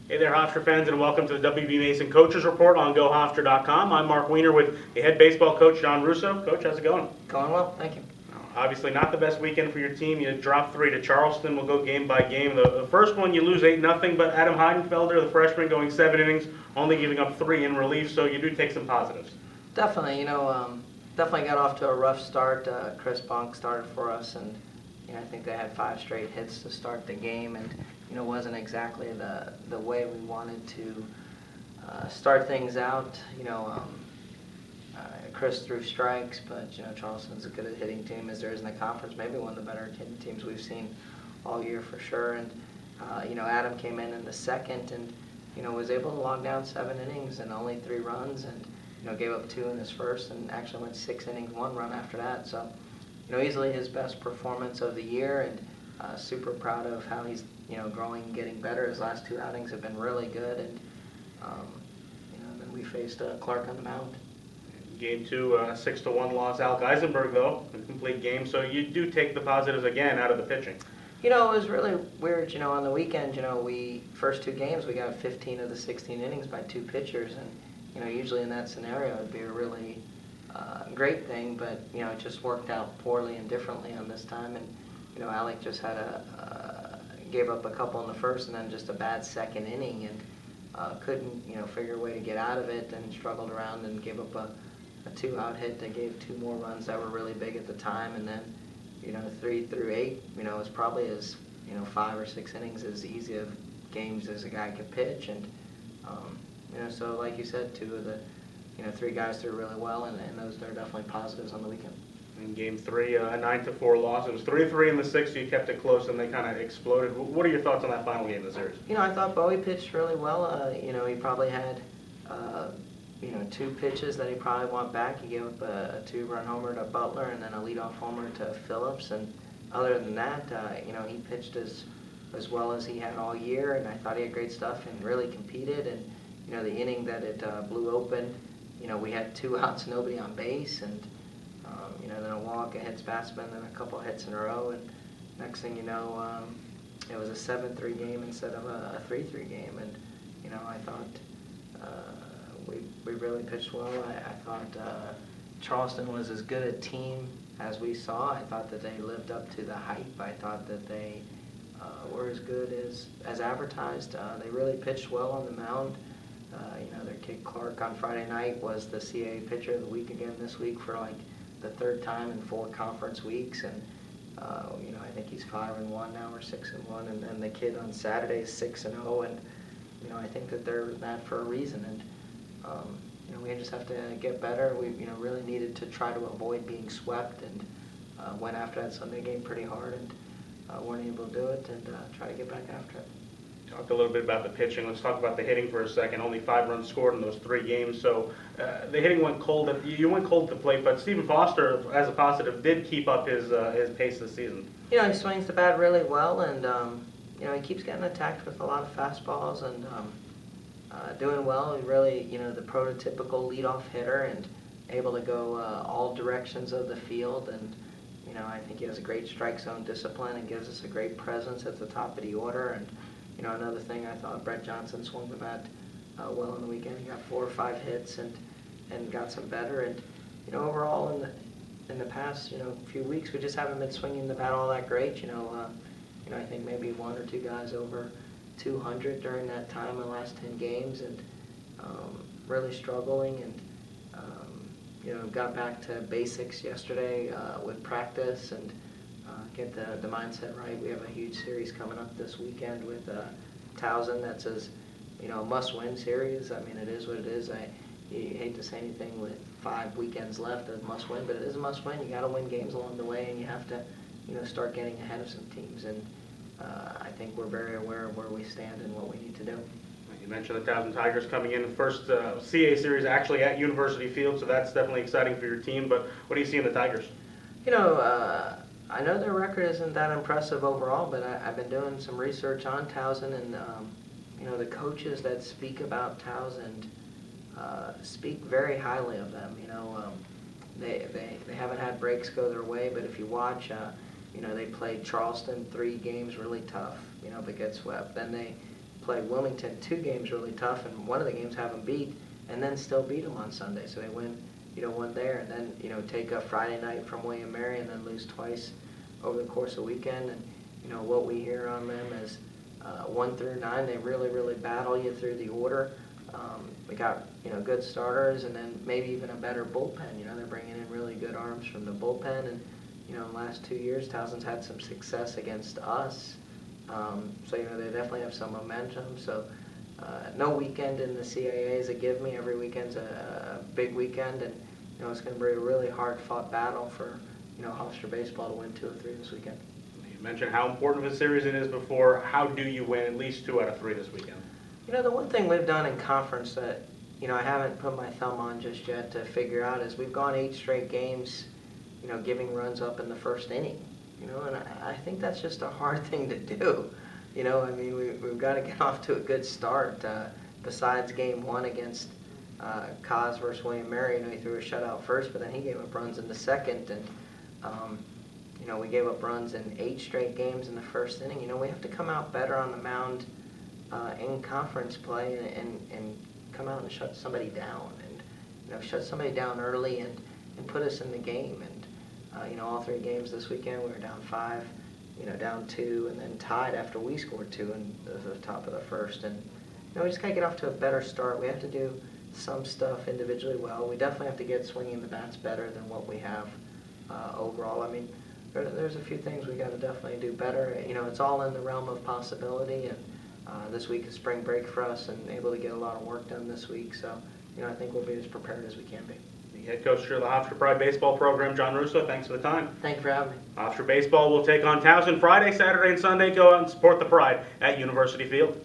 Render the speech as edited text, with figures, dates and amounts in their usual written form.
Hey there, Hofstra fans, and welcome to the WB Mason Coaches Report on GoHofstra.com. I'm Mark Weiner with the head baseball coach, John Russo. Coach, how's it going? Going well, thank you. Obviously not the best weekend for your team. You dropped 3 to Charleston. We'll go game by game. The first one you lose 8-0, but Adam Heidenfelder, the freshman, going 7 innings, only giving up 3 in relief, so you do take some positives. Definitely, definitely got off to a rough start. Chris Bonk started for us, and I think they had 5 straight hits to start the game, and wasn't exactly the way we wanted to start things out. Chris threw strikes, but Charleston's as good a hitting team as there is in the conference. Maybe one of the better hitting teams we've seen all year for sure. And Adam came in the second, and was able to log down 7 innings and only 3 runs, and gave up 2 in his first, and actually went 6 innings, 1 run after that. So easily his best performance of the year, and super proud of how he's growing and getting better. His last 2 outings have been really good, and then we faced Clark on the mound. Game 2, 6-1 loss. Al Geisenberg, though, a complete game. So you do take the positives again out of the pitching. It was really weird. On the weekend, first 2 games we got 15 of the 16 innings by 2 pitchers, and usually in that scenario it'd be a really great thing, but it just worked out poorly and differently on this time. And Alec just had gave up a couple in the first, and then just a bad second inning, and couldn't figure a way to get out of it, and struggled around and gave up a 2-out hit that gave 2 more runs that were really big at the time, and then 3 through 8 was probably as 5 or 6 innings as easy of games as a guy could pitch, and so like you said, 2 of the 3 guys threw really well, and those are definitely positives on the weekend. In Game 3, a 9-4 loss. It was 3-3 in the 6th. You kept it close, and they kind of exploded. What are your thoughts on that final game of the series? I thought Bowie pitched really well. He probably had 2 pitches that he probably want back. He gave up a 2-run homer to Butler and then a leadoff homer to Phillips. And other than that, he pitched as well as he had all year, and I thought he had great stuff and really competed. And the inning that it blew open, we had 2 outs, nobody on base, and then a walk, a hits batsman, then a couple of hits in a row, and next thing you know, it was a 7-3 game instead of a 3-3 game. And I thought we really pitched well. I thought Charleston was as good a team as we saw. I thought that they lived up to the hype. I thought that they were as good as advertised. They really pitched well on the mound. Their kid Clark on Friday night was the CAA pitcher of the week again this week for like the 3rd time in 4 conference weeks, and I think he's 5-1 now, or 6-1, and then the kid on Saturday is 6-0, and I think that they're that for a reason, and we just have to get better. We really needed to try to avoid being swept, and went after that Sunday game pretty hard, and weren't able to do it, and try to get back after it. Talked a little bit about the pitching. Let's talk about the hitting for a second. Only 5 runs scored in those 3 games, so the hitting went cold. You went cold at the plate, but Stephen Foster, as a positive, did keep up his pace this season. He swings the bat really well, and he keeps getting attacked with a lot of fastballs, and doing well. He really, the prototypical leadoff hitter, and able to go all directions of the field, and I think he has a great strike zone discipline and gives us a great presence at the top of the order. And another thing, I thought Brett Johnson swung the bat well on the weekend. He got 4 or 5 hits and got some better. And overall in the past few weeks, we just haven't been swinging the bat all that great. I think maybe 1 or 2 guys over 200 during that time in the last 10 games, and really struggling. And got back to basics yesterday with practice, and get the mindset right. We have a huge series coming up this weekend with Towson. That's a must-win series. I mean, it is what it is. You hate to say anything with 5 weekends left as must-win, but it is a must-win. You got to win games along the way, and you have to start getting ahead of some teams. And I think we're very aware of where we stand and what we need to do. You mentioned the Towson Tigers coming in, the first CA series actually at University Field, so that's definitely exciting for your team. But what do you see in the Tigers? I know their record isn't that impressive overall, but I've been doing some research on Towson, and the coaches that speak about Towson speak very highly of them. They haven't had breaks go their way, but if you watch, they played Charleston 3 games really tough, but get swept. Then they play Wilmington 2 games really tough, and one of the games have them beat, and then still beat them on Sunday. So they win, one there, and then, take a Friday night from William & Mary and then lose twice over the course of the weekend. And, what we hear on them is 1 through 9, they really, really battle you through the order. We got, good starters and then maybe even a better bullpen. They're bringing in really good arms from the bullpen. And, in the last 2 years, Towson's had some success against us. So, they definitely have some momentum. So, no weekend in the CAA is a give me. Every weekend's a big weekend. And, it's going to be a really hard-fought battle for, Hofstra baseball to win 2 of 3 this weekend. You mentioned how important of a series it is before. How do you win at least 2 out of 3 this weekend? The one thing we've done in conference that, I haven't put my thumb on just yet to figure out is we've gone 8 straight games, giving runs up in the first inning. And I think that's just a hard thing to do. We've got to get off to a good start. Besides game 1 against Kaz versus William & Mary, he threw a shutout first, but then he gave up runs in the second. And, we gave up runs in 8 straight games in the first inning. We have to come out better on the mound in conference play and come out and shut somebody down. And, shut somebody down early and put us in the game. And, all 3 games this weekend, we were down 5, down 2, and then tied after we scored 2 in the top of the first. And, we just got to get off to a better start. We have to do some stuff individually well. We definitely have to get swinging the bats better than what we have overall. There's a few things we got to definitely do better. It's all in the realm of possibility. And this week is spring break for us and able to get a lot of work done this week. So, I think we'll be as prepared as we can be. The head coach for the Hofstra Pride baseball program, John Russo, thanks for the time. Thank you for having me. Hofstra baseball will take on Towson Friday, Saturday, and Sunday. Go out and support the Pride at University Field.